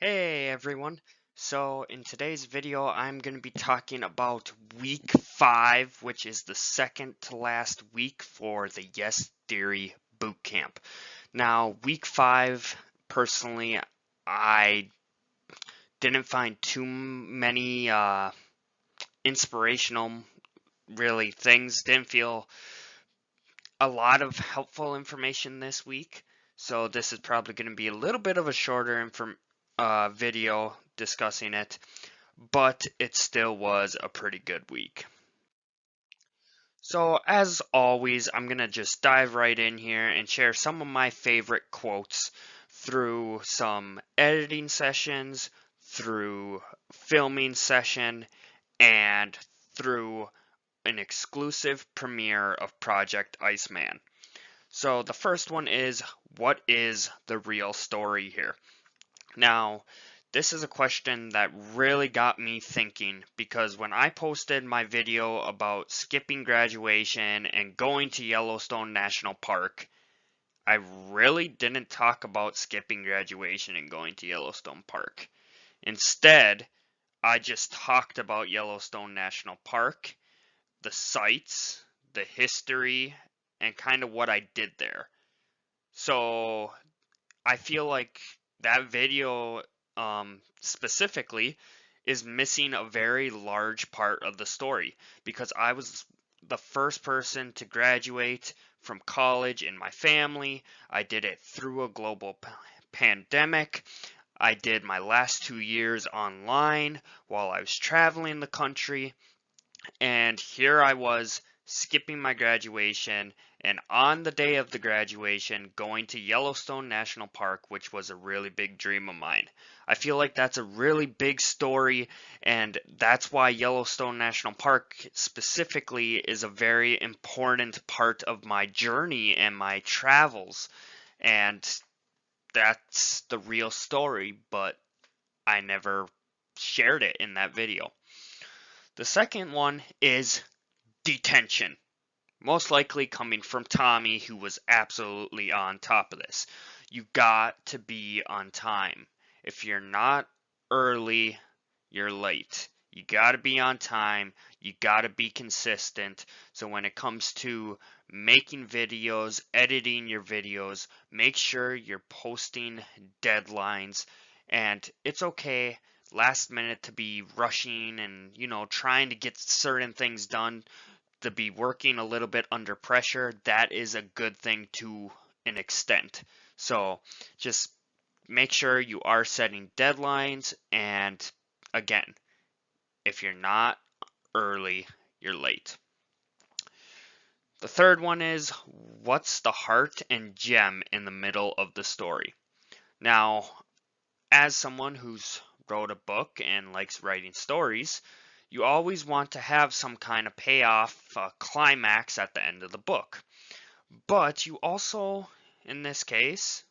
Hey everyone. So in today's video, I'm going to be talking about week 5, which is the second to last week for the Yes Theory Bootcamp. Now, week 5, personally, I didn't find too many inspirational really things. Didn't feel a lot of helpful information this week. So this is probably going to be a little bit of a shorter video discussing it, but it still was a pretty good week. So as always, I'm going to just dive right in here and share some of my favorite quotes through some editing sessions, through filming session, and through an exclusive premiere of Project Iceman. So the first one is, what is the real story here? Now, this is a question that really got me thinking, because when I posted my video about skipping graduation and going to Yellowstone National Park, I really didn't talk about skipping graduation and going to Yellowstone Park. Instead, I just talked about Yellowstone National Park, the sights, the history, and kind of what I did there. So I feel like that video specifically is missing a very large part of the story, because I was the first person to graduate from college in my family. I did it through a global pandemic. I did my last 2 years online while I was traveling the country. And here I was skipping my graduation, and on the day of the graduation going to Yellowstone National Park, which was a really big dream of mine. I feel like that's a really big story, and that's why Yellowstone National Park specifically is a very important part of my journey and my travels. And that's the real story, but I never shared it in that video. The second one is detention. Most likely coming from Tommy, who was absolutely on top of this. You got to be on time. If you're not early, you're late. You got to be on time. You got to be consistent. So when it comes to making videos, editing your videos, make sure you're posting deadlines. And it's okay last minute to be rushing and, trying to get certain things done, to be working a little bit under pressure. That is a good thing to an extent. So just make sure you are setting deadlines, and again, if you're not early, you're late. The third one is, what's the heart and gem in the middle of the story? Now, as someone who's wrote a book and likes writing stories, you always want to have some kind of payoff, climax at the end of the book. But you also, in this case,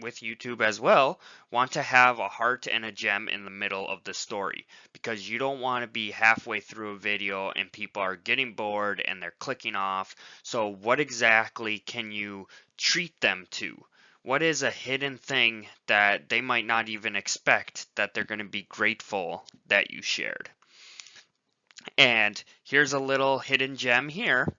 with YouTube as well, want to have a heart and a gem in the middle of the story, because you don't want to be halfway through a video and people are getting bored and they're clicking off. So what exactly can you treat them to? What is a hidden thing that they might not even expect that they're going to be grateful that you shared? And here's a little hidden gem here.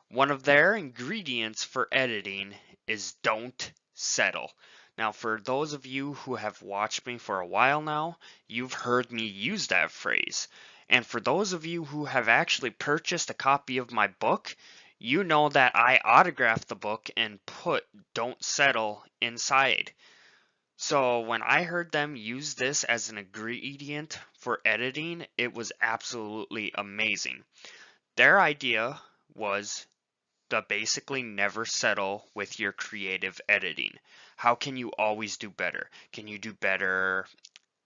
One of their ingredients for editing is don't settle. Now, for those of you who have watched me for a while now, you've heard me use that phrase. And for those of you who have actually purchased a copy of my book, you know that I autographed the book and put "don't settle" inside. So when I heard them use this as an ingredient for editing, it was absolutely amazing. Their idea was to basically never settle with your creative editing. How can you always do better? Can you do better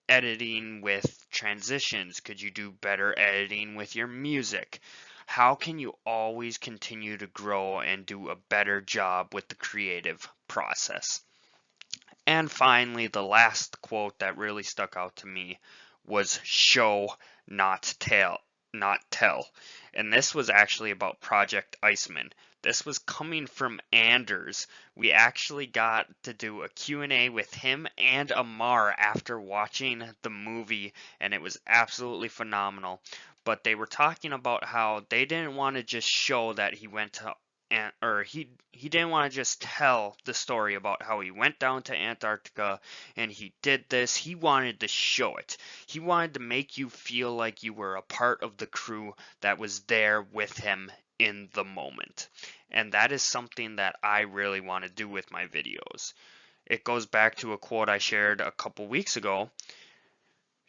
editing with transitions? Could you do better editing with your music? How can you always continue to grow and do a better job with the creative process? And finally, the last quote that really stuck out to me was show, not tell. not tell. And this was actually about Project Iceman. This was coming from Anders. We actually got to do a Q&A with him and Amar after watching the movie, and it was absolutely phenomenal. But they were talking about how they didn't want to just show that he went to or he didn't want to just tell the story about how he went down to Antarctica and he did this. He wanted to show it. He wanted to make you feel like you were a part of the crew that was there with him in the moment. And that is something that I really want to do with my videos. It goes back to a quote I shared a couple weeks ago.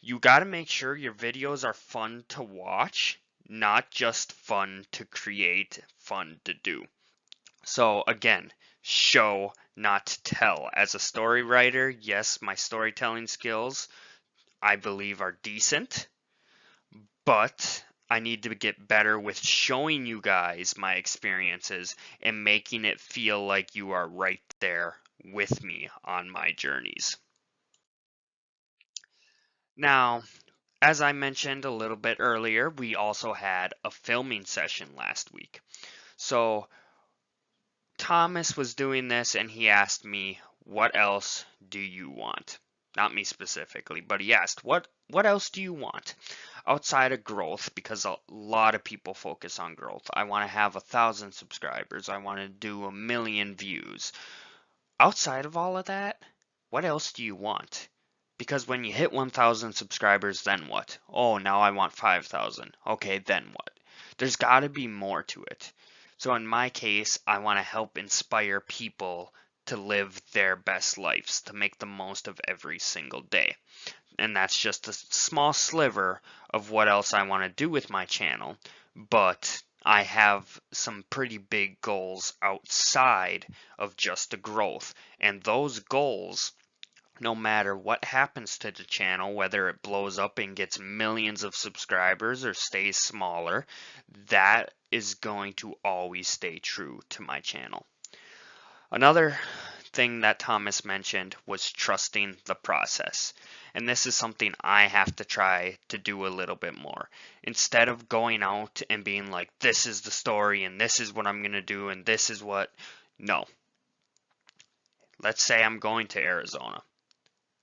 You got to make sure your videos are fun to watch, not just fun to create, fun to do. So again, show, not tell. As a story writer, yes, my storytelling skills, I believe, are decent, but I need to get better with showing you guys my experiences and making it feel like you are right there with me on my journeys. Now, as I mentioned a little bit earlier, we also had a filming session last week. So Thomas was doing this and he asked me, "What else do you want?" Not me specifically, but he asked, "What else do you want outside of growth?" Because a lot of people focus on growth. I want to have 1,000 subscribers. I want to do 1,000,000 views. Outside of all of that, what else do you want? Because when you hit 1,000 subscribers, then what? Oh, now I want 5,000. Okay, then what? There's got to be more to it. So in my case, I want to help inspire people to live their best lives, to make the most of every single day. And that's just a small sliver of what else I want to do with my channel. But I have some pretty big goals outside of just the growth. And those goals, no matter what happens to the channel, whether it blows up and gets millions of subscribers or stays smaller, that is going to always stay true to my channel. Another thing that Thomas mentioned was trusting the process. And this is something I have to try to do a little bit more. Instead of going out and being like, this is the story and this is what I'm going to do and this is what. No. Let's say I'm going to Arizona.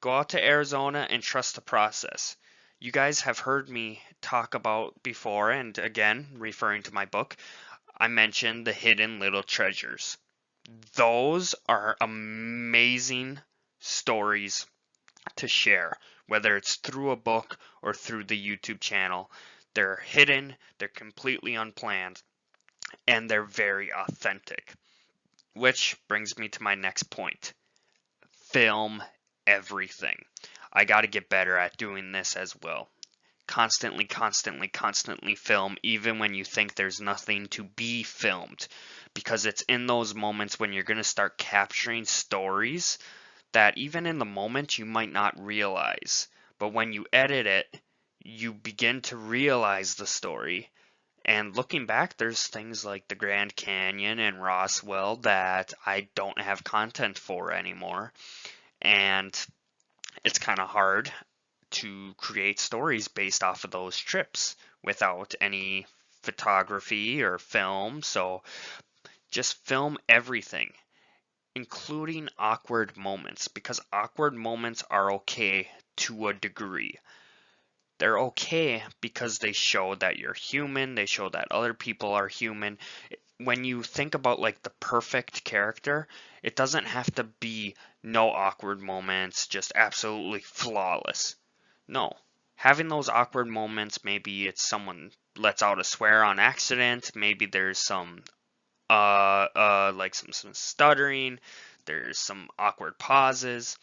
Go out to Arizona and trust the process. You guys have heard me talk about before, and again, referring to my book, I mentioned the hidden little treasures. Those are amazing stories to share, whether it's through a book or through the YouTube channel. They're hidden, they're completely unplanned, and they're very authentic. Which brings me to my next point. Film everything. I got to get better at doing this as well. Constantly film, even when you think there's nothing to be filmed. Because it's in those moments when you're going to start capturing stories that even in the moment you might not realize. But when you edit it, you begin to realize the story. And looking back, there's things like the Grand Canyon and Roswell that I don't have content for anymore. And it's kind of hard to create stories based off of those trips without any photography or film. So just film everything, including awkward moments, because awkward moments are okay to a degree. They're okay because they show that you're human, they show that other people are human. When you think about like the perfect character, it doesn't have to be no awkward moments, just absolutely flawless. No. Having those awkward moments, maybe it's someone lets out a swear on accident, maybe there's some like some stuttering, there's some awkward pauses.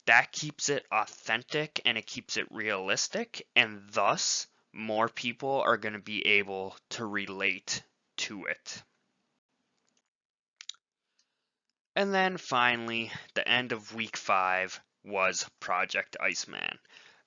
That keeps it authentic and it keeps it realistic, and thus more people are going to be able to relate to it. And then finally, the end of week 5 was Project Iceman.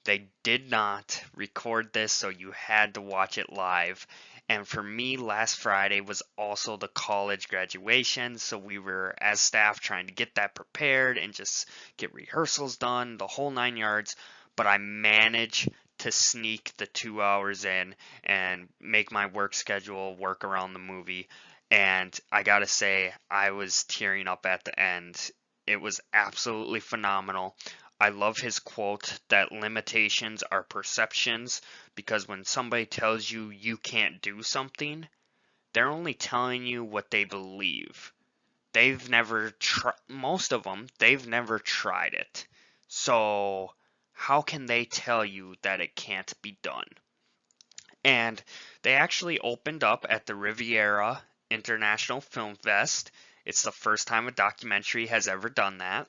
They did not record this, so you had to watch it live. And for me, last Friday was also the college graduation, so we were, as staff, trying to get that prepared and just get rehearsals done, the whole 9 yards. But I managed to sneak the 2 hours in and make my work schedule work around the movie. And I gotta say, I was tearing up at the end. It was absolutely phenomenal. I love his quote that limitations are perceptions, because when somebody tells you you can't do something, they're only telling you what they believe. They've never most of them, they've never tried it. So how can they tell you that it can't be done? And they actually opened up at the Riviera International Film Fest. It's the first time a documentary has ever done that.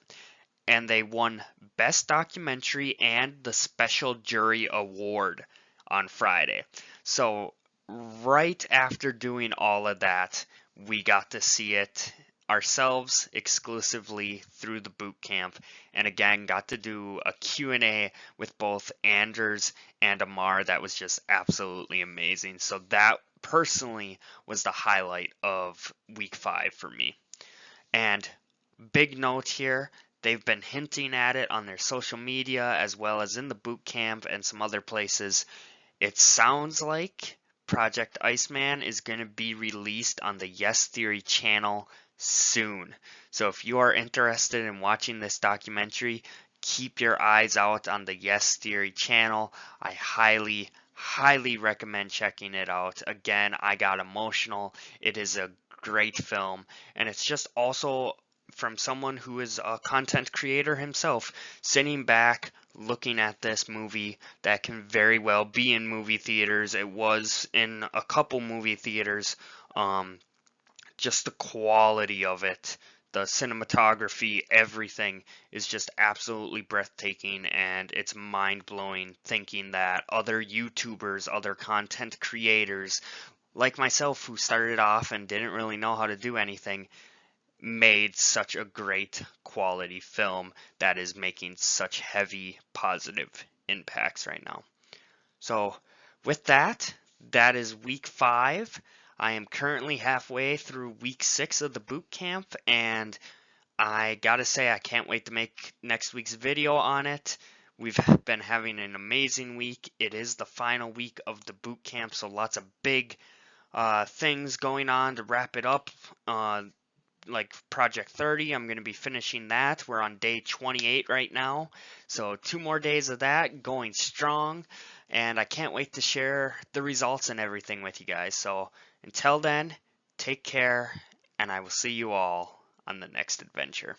And they won Best Documentary and the Special Jury Award on Friday. So right after doing all of that, we got to see it ourselves exclusively through the boot camp, and again got to do a Q&A with both Anders and Amar. That was just absolutely amazing. So that personally was the highlight of week 5 for me. And big note here, they've been hinting at it on their social media as well as in the boot camp and some other places. It sounds like Project Iceman is going to be released on the Yes Theory channel soon. So if you are interested in watching this documentary, keep your eyes out on the Yes Theory channel. I highly recommend checking it out. Again, I got emotional. It is a great film, and it's just also from someone who is a content creator himself, sitting back looking at this movie that can very well be in movie theaters. It was in a couple movie theaters. Just the quality of it, the cinematography, everything is just absolutely breathtaking, and it's mind-blowing thinking that other YouTubers, other content creators like myself who started off and didn't really know how to do anything, made such a great quality film that is making such heavy positive impacts right now. So with that, that is week 5. I am currently halfway through week 6 of the boot camp, and I gotta say I can't wait to make next week's video on it. We've been having an amazing week. It is the final week of the boot camp, so lots of big things going on to wrap it up. Like Project 30, I'm going to be finishing that. We're on day 28 right now, so 2 more days of that, going strong, and I can't wait to share the results and everything with you guys. So until then, take care, and I will see you all on the next adventure.